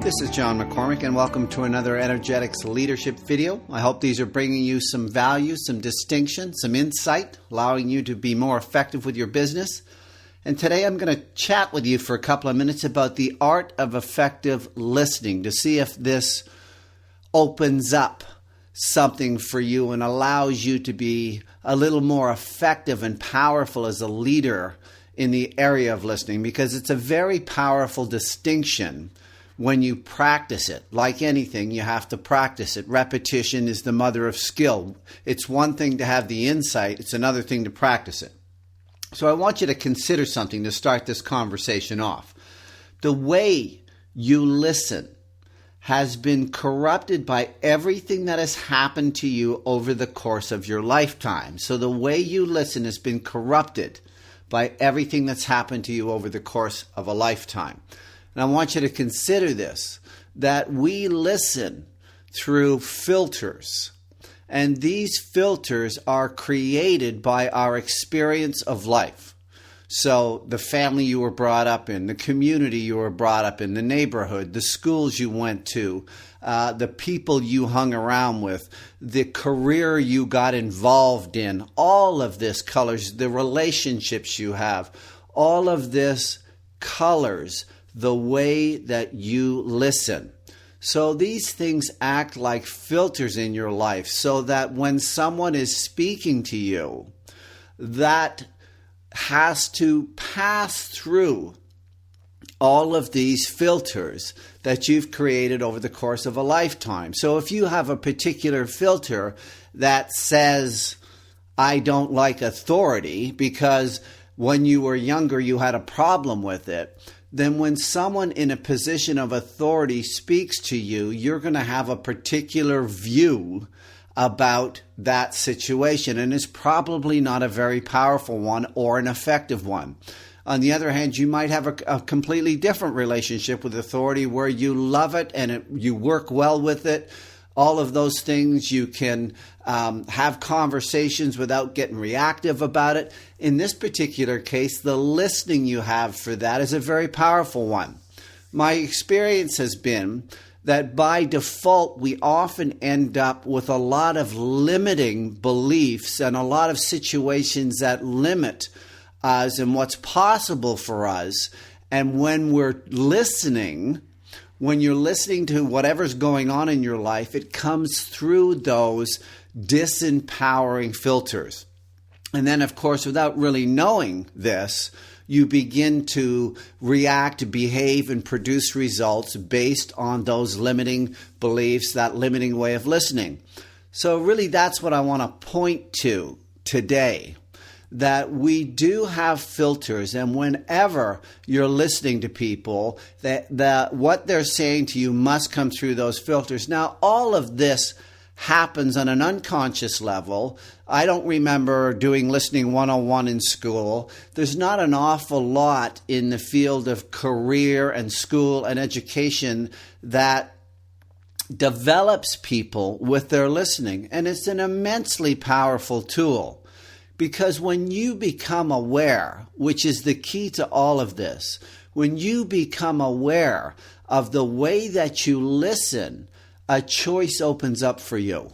This is John McCormick, and welcome to another Energetics Leadership video. I hope these are bringing you some value, some distinction, some insight, allowing you to be more effective with your business. And today I'm going to chat with you for a couple of minutes about the art of effective listening to see if this opens up something for you and allows you to be a little more effective and powerful as a leader in the area of listening, because it's a very powerful distinction when you practice it. Like anything, you have to practice it. Repetition is the mother of skill. It's one thing to have the insight, it's another thing to practice it. So I want you to consider something to start this conversation off. The way you listen has been corrupted by everything that has happened to you over the course of your lifetime. So the way you listen has been corrupted by everything that's happened to you over the course of a lifetime. And I want you to consider this, that we listen through filters. And these filters are created by our experience of life. So the family you were brought up in, the community you were brought up in, the neighborhood, the schools you went to, the people you hung around with, the career you got involved in, all of this colors, the relationships you have, all of this colors the way that you listen. So these things act like filters in your life so that when someone is speaking to you, that has to pass through all of these filters that you've created over the course of a lifetime. So if you have a particular filter that says, I don't like authority because when you were younger you had a problem with it, then when someone in a position of authority speaks to you, you're going to have a particular view about that situation, and it's probably not a very powerful one or an effective one. On the other hand, you might have a completely different relationship with authority where you love it and you work well with it. All of those things, you can have conversations without getting reactive about it. In this particular case, the listening you have for that is a very powerful one. My experience has been that by default, we often end up with a lot of limiting beliefs and a lot of situations that limit us and what's possible for us. And when we're listening, when you're listening to whatever's going on in your life, it comes through those disempowering filters. And then, of course, without really knowing this, you begin to react, behave, and produce results based on those limiting beliefs, that limiting way of listening. So really, that's what I want to point to today, that we do have filters, and whenever you're listening to people, that what they're saying to you must come through those filters. Now, all of this happens on an unconscious level. I don't remember doing listening 101 in school. There's not an awful lot in the field of career and school and education that develops people with their listening, and it's an immensely powerful tool. Because when you become aware, which is the key to all of this, when you become aware of the way that you listen, a choice opens up for you.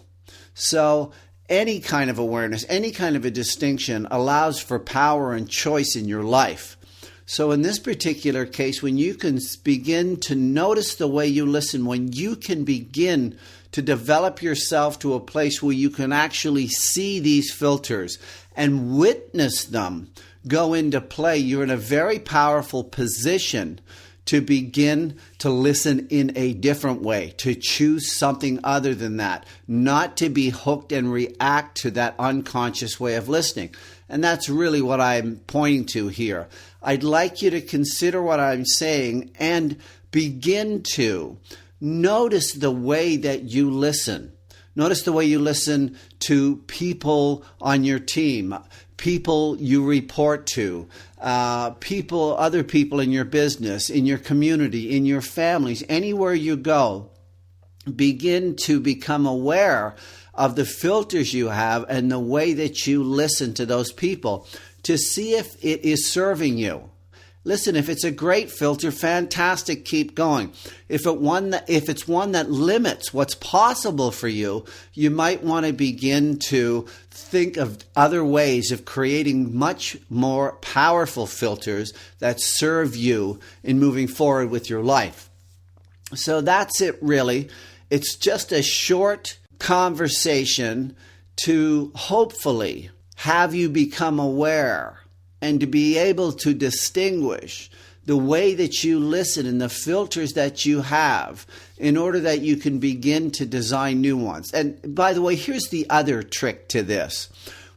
So any kind of awareness, any kind of a distinction allows for power and choice in your life. So in this particular case, when you can begin to notice the way you listen, when you can begin to develop yourself to a place where you can actually see these filters and witness them go into play, you're in a very powerful position to begin to listen in a different way, to choose something other than that, not to be hooked and react to that unconscious way of listening. And that's really what I'm pointing to here. I'd like you to consider what I'm saying and begin to notice the way that you listen. Notice the way you listen to people on your team, people you report to, other people in your business, in your community, in your families, anywhere you go. Begin to become aware of the filters you have and the way that you listen to those people to see if it is serving you. listen, if it's a great filter, fantastic, keep going. If it's one that limits what's possible for you, you might want to begin to think of other ways of creating much more powerful filters that serve you in moving forward with your life. So that's it, really. It's just a short conversation to hopefully have you become aware and to be able to distinguish the way that you listen and the filters that you have in order that you can begin to design new ones. And by the way, here's the other trick to this.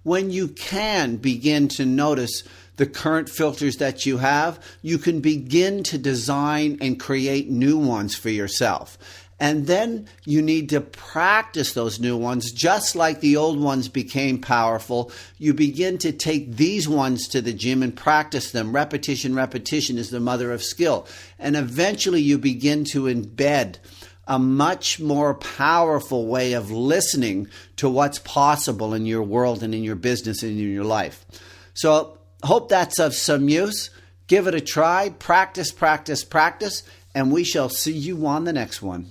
When you can begin to notice the current filters that you have, you can begin to design and create new ones for yourself. And then you need to practice those new ones, just like the old ones became powerful. You begin to take these ones to the gym and practice them. Repetition is the mother of skill. And eventually you begin to embed a much more powerful way of listening to what's possible in your world and in your business and in your life. So hope that's of some use. Give it a try. Practice, and we shall see you on the next one.